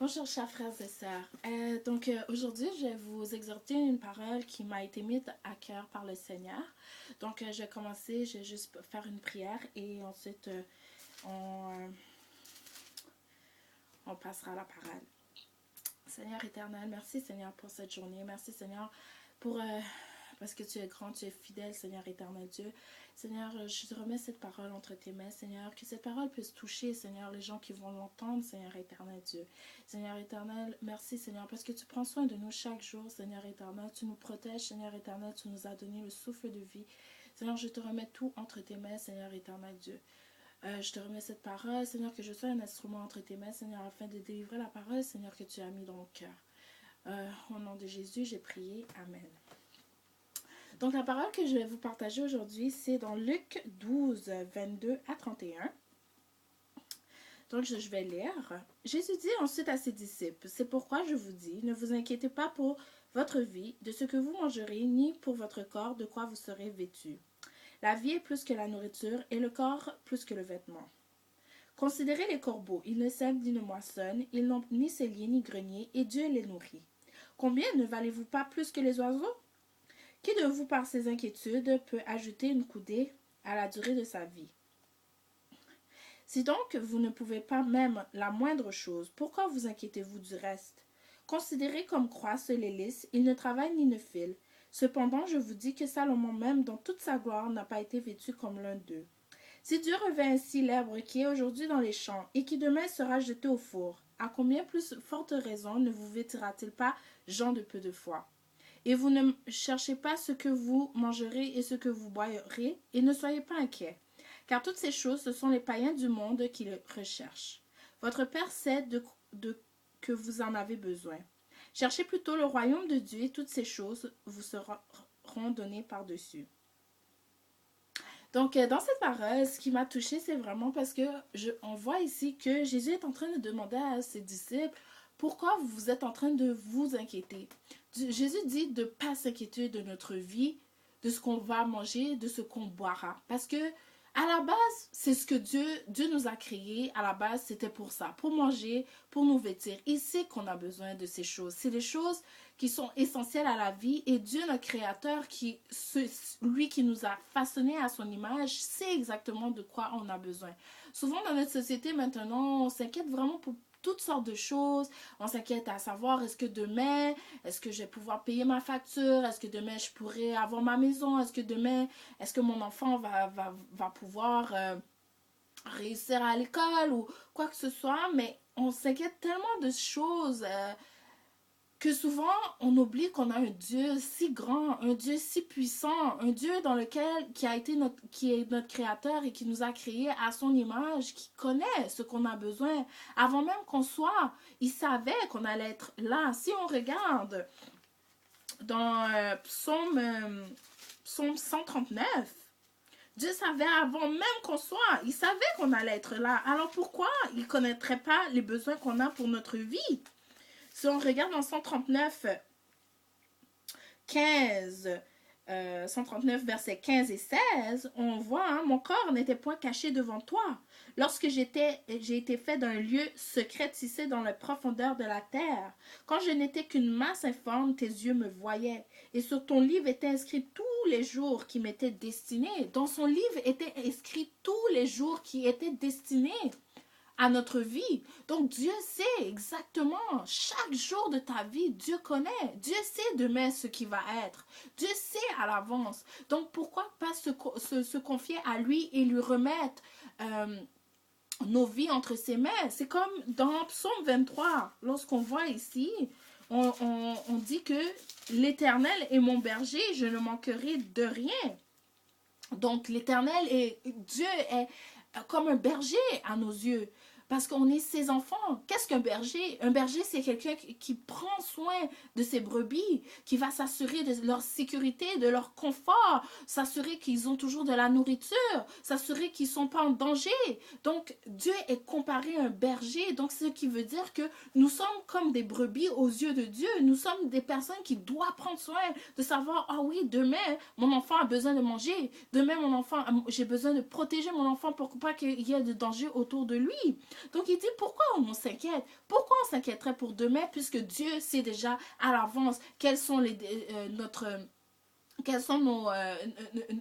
Bonjour chers frères et sœurs. Aujourd'hui, je vais vous exhorter une parole qui m'a été mise à cœur par le Seigneur. Je vais commencer, je vais juste faire une prière et ensuite on passera à la parole. Seigneur éternel, merci Seigneur pour cette journée. Merci Seigneur parce que tu es grand, tu es fidèle, Seigneur éternel Dieu. Seigneur, je te remets cette parole entre tes mains, Seigneur, que cette parole puisse toucher, Seigneur, les gens qui vont l'entendre, Seigneur éternel Dieu. Seigneur éternel, merci, Seigneur, parce que tu prends soin de nous chaque jour, Seigneur éternel. Tu nous protèges, Seigneur éternel, tu nous as donné le souffle de vie. Seigneur, je te remets tout entre tes mains, Seigneur éternel Dieu. Je te remets cette parole, Seigneur, que je sois un instrument entre tes mains, Seigneur, afin de délivrer la parole, Seigneur, que tu as mis dans mon cœur. Au nom de Jésus, j'ai prié. Amen. Donc, la parole que je vais vous partager aujourd'hui, c'est dans Luc 12, 22 à 31. Donc, je vais lire. Jésus dit ensuite à ses disciples, « C'est pourquoi je vous dis, ne vous inquiétez pas pour votre vie, de ce que vous mangerez, ni pour votre corps, de quoi vous serez vêtus. La vie est plus que la nourriture, et le corps plus que le vêtement. Considérez les corbeaux, ils ne sèment ni ne moissonnent, ils n'ont ni cellier ni grenier, et Dieu les nourrit. Combien ne valez-vous pas plus que les oiseaux? Qui de vous, par ses inquiétudes, peut ajouter une coudée à la durée de sa vie? Si donc vous ne pouvez pas même la moindre chose, pourquoi vous inquiétez-vous du reste? Considérez comme croissent les lys, ils ne travaillent ni ne filent. Cependant, je vous dis que Salomon même, dans toute sa gloire, n'a pas été vêtu comme l'un d'eux. Si Dieu revêt ainsi l'herbe qui est aujourd'hui dans les champs et qui demain sera jetée au four, à combien plus forte raison ne vous vêtira-t-il pas, gens de peu de foi? Et vous ne cherchez pas ce que vous mangerez et ce que vous boirez, et ne soyez pas inquiets. Car toutes ces choses, ce sont les païens du monde qui le recherchent. Votre Père sait que vous en avez besoin. Cherchez plutôt le royaume de Dieu et toutes ces choses vous seront données par-dessus. » Donc, dans cette parole, ce qui m'a touchée, c'est vraiment parce que on voit ici que Jésus est en train de demander à ses disciples pourquoi vous êtes en train de vous inquiéter. Jésus dit de ne pas s'inquiéter de notre vie, de ce qu'on va manger, de ce qu'on boira. Parce que, à la base, c'est ce que Dieu nous a créé. À la base, c'était pour ça, pour manger, pour nous vêtir. Il sait qu'on a besoin de ces choses. C'est des choses qui sont essentielles à la vie. Et Dieu, notre Créateur, lui qui nous a façonnés à son image, sait exactement de quoi on a besoin. Souvent, dans notre société, maintenant, on s'inquiète vraiment pour toutes sortes de choses. On s'inquiète à savoir est-ce que demain, est-ce que je vais pouvoir payer ma facture? Est-ce que demain, je pourrai avoir ma maison? Est-ce que demain, est-ce que mon enfant va pouvoir réussir à l'école ou quoi que ce soit? Mais on s'inquiète tellement de choses que souvent, on oublie qu'on a un Dieu si grand, un Dieu si puissant, un Dieu qui est notre créateur et qui nous a créés à son image, qui connaît ce qu'on a besoin. Avant même qu'on soit, il savait qu'on allait être là. Si on regarde dans Psaume 139, Dieu savait avant même qu'on soit, il savait qu'on allait être là. Alors pourquoi il ne connaîtrait pas les besoins qu'on a pour notre vie? Si on regarde en 139, 139 versets 15 et 16, on voit, hein, mon corps n'était point caché devant toi. Lorsque j'ai été fait d'un lieu secret tissé dans la profondeur de la terre. Quand je n'étais qu'une masse informe, tes yeux me voyaient. Et sur ton livre étaient inscrits tous les jours qui m'étaient destinés. Dans son livre étaient inscrits tous les jours qui étaient destinés à notre vie. Donc Dieu sait exactement chaque jour de ta vie. Dieu connaît. Dieu sait demain ce qui va être. Dieu sait à l'avance. Donc pourquoi pas se confier à lui et lui remettre nos vies entre ses mains? C'est comme dans Psaume 23, lorsqu'on voit ici, on dit que l'Éternel est mon berger, je ne manquerai de rien. Donc l'Éternel Dieu est comme un berger à nos yeux. Parce qu'on est ses enfants. Qu'est-ce qu'un berger? Un berger, c'est quelqu'un qui prend soin de ses brebis, qui va s'assurer de leur sécurité, de leur confort, s'assurer qu'ils ont toujours de la nourriture, s'assurer qu'ils ne sont pas en danger. Donc, Dieu est comparé à un berger. Donc, ce qui veut dire que nous sommes comme des brebis aux yeux de Dieu. Nous sommes des personnes qui doivent prendre soin de savoir, ah oui, demain, mon enfant a besoin de manger. Demain, j'ai besoin de protéger mon enfant pour pas qu'il y ait de danger autour de lui. Donc il dit, pourquoi on s'inquiète? Pourquoi on s'inquiéterait pour demain puisque Dieu sait déjà à l'avance quels sont quels sont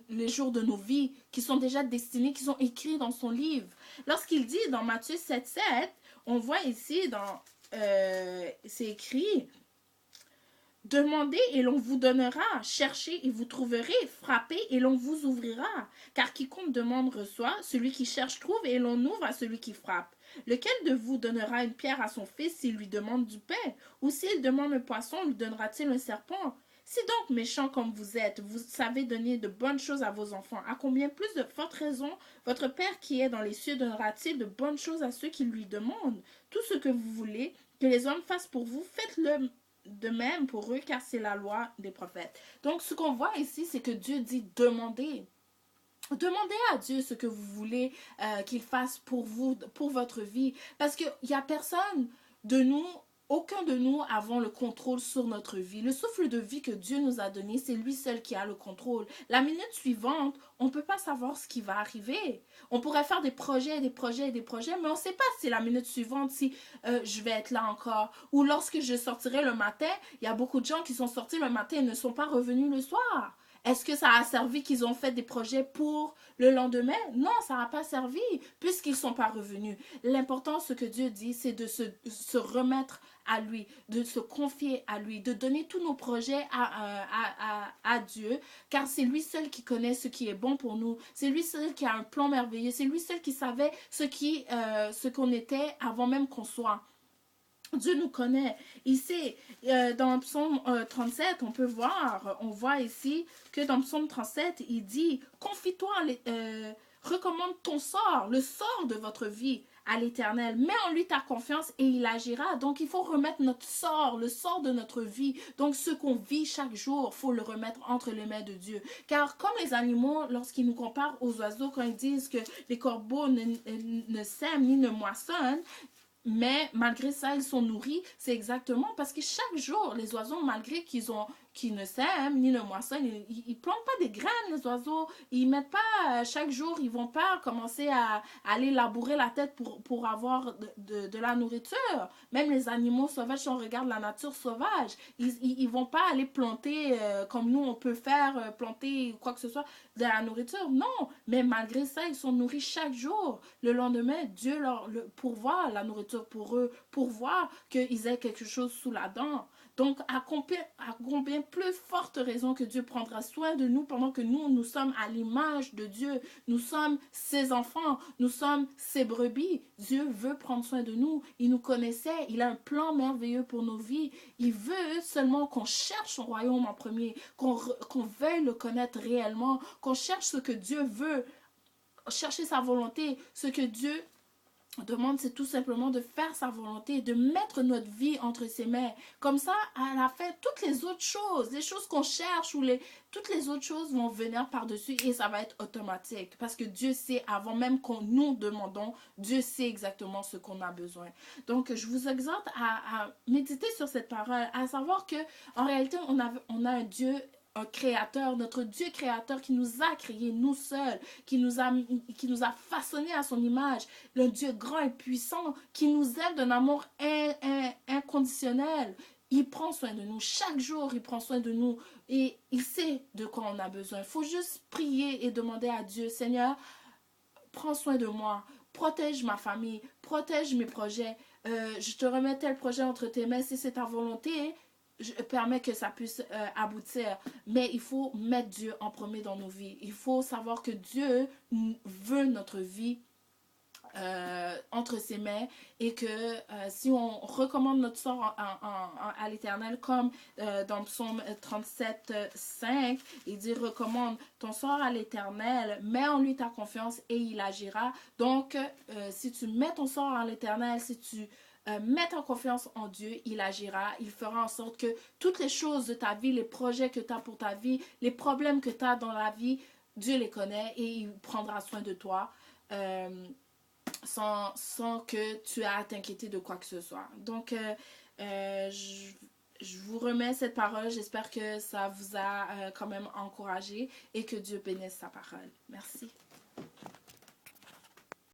les jours de nos vies qui sont déjà destinés, qui sont écrits dans son livre. Lorsqu'il dit dans Matthieu 7,7, on voit ici, c'est écrit, demandez et l'on vous donnera, cherchez et vous trouverez, frappez et l'on vous ouvrira. Car quiconque demande reçoit, celui qui cherche trouve et l'on ouvre à celui qui frappe. Lequel de vous donnera une pierre à son fils s'il lui demande du pain? Ou s'il demande un poisson, lui donnera-t-il un serpent? Si donc méchant comme vous êtes, vous savez donner de bonnes choses à vos enfants, à combien plus de forte raison votre Père qui est dans les cieux donnera-t-il de bonnes choses à ceux qui lui demandent? Tout ce que vous voulez que les hommes fassent pour vous, faites-le de même pour eux, car c'est la loi des prophètes. Donc, ce qu'on voit ici, c'est que Dieu dit demandez. Demandez à Dieu ce que vous voulez qu'il fasse pour vous, pour votre vie. Parce qu'il n'y a personne de nous, aucun de nous avons le contrôle sur notre vie. Le souffle de vie que Dieu nous a donné, c'est lui seul qui a le contrôle. La minute suivante, on ne peut pas savoir ce qui va arriver. On pourrait faire des projets, des projets, des projets, mais on ne sait pas si la minute suivante, si je vais être là encore. Ou lorsque je sortirai le matin, il y a beaucoup de gens qui sont sortis le matin et ne sont pas revenus le soir. Est-ce que ça a servi qu'ils ont fait des projets pour le lendemain? Non, ça n'a pas servi puisqu'ils ne sont pas revenus. L'important, ce que Dieu dit, c'est de se remettre à lui, de se confier à lui, de donner tous nos projets à Dieu, car c'est lui seul qui connaît ce qui est bon pour nous. C'est lui seul qui a un plan merveilleux. C'est lui seul qui savait ce qu'on était avant même qu'on soit. Dieu nous connaît. Ici, dans Psaume 37, on voit ici que dans Psaume 37, il dit, confie-toi, recommande ton sort, le sort de votre vie à l'Éternel. Mets en lui ta confiance et il agira. Donc, il faut remettre notre sort, le sort de notre vie. Donc, ce qu'on vit chaque jour, il faut le remettre entre les mains de Dieu. Car comme les animaux, lorsqu'ils nous comparent aux oiseaux, quand ils disent que les corbeaux ne sèment ni ne moissonnent, mais malgré ça, ils sont nourris. C'est exactement parce que chaque jour, les oiseaux, malgré qu'ils ne sèment ni ne moissonnent, ils plantent pas des graines, les oiseaux. Ils mettent pas, chaque jour, ils vont pas commencer à aller labourer la tête pour avoir de la nourriture. Même les animaux sauvages, si on regarde la nature sauvage, ils vont pas aller planter comme nous, on peut faire, planter quoi que ce soit de la nourriture. Non, mais malgré ça, ils sont nourris chaque jour. Le lendemain, Dieu leur pourvoit la nourriture pour eux, pourvoit qu'ils aient quelque chose sous la dent. Donc, à combien plus forte raison que Dieu prendra soin de nous pendant que nous sommes à l'image de Dieu. Nous sommes ses enfants, nous sommes ses brebis. Dieu veut prendre soin de nous. Il nous connaissait, il a un plan merveilleux pour nos vies. Il veut seulement qu'on cherche son royaume en premier, qu'on veuille le connaître réellement, qu'on cherche ce que Dieu veut, chercher sa volonté, ce que Dieu demande, c'est tout simplement de faire sa volonté, de mettre notre vie entre ses mains. Comme ça, à la fin, toutes les autres choses, les choses qu'on cherche toutes les autres choses vont venir par-dessus et ça va être automatique. Parce que Dieu sait, avant même qu'on nous demandons, Dieu sait exactement ce qu'on a besoin. Donc, je vous exhorte à méditer sur cette parole, à savoir que en réalité, on a un Dieu, un créateur, notre Dieu créateur qui nous a créés, nous seuls, qui nous a façonnés à son image, le Dieu grand et puissant, qui nous aime d'un amour inconditionnel. Il prend soin de nous, chaque jour il prend soin de nous et il sait de quoi on a besoin. Il faut juste prier et demander à Dieu, Seigneur, prends soin de moi, protège ma famille, protège mes projets, je te remets tel projet entre tes mains, si c'est ta volonté, je permets que ça puisse aboutir. Mais il faut mettre Dieu en premier dans nos vies. Il faut savoir que Dieu veut notre vie entre ses mains et que si on recommande notre sort à l'Éternel comme dans Psaume 37, 5, il dit recommande ton sort à l'Éternel, mets en lui ta confiance et il agira. Donc si tu mets ton sort à l'Éternel, si tu mets ta confiance en Dieu, il agira, il fera en sorte que toutes les choses de ta vie, les projets que tu as pour ta vie, les problèmes que tu as dans la vie, Dieu les connaît et il prendra soin de toi sans que tu aies à t'inquiéter de quoi que ce soit. Donc, je vous remets cette parole, j'espère que ça vous a quand même encouragé et que Dieu bénisse sa parole. Merci.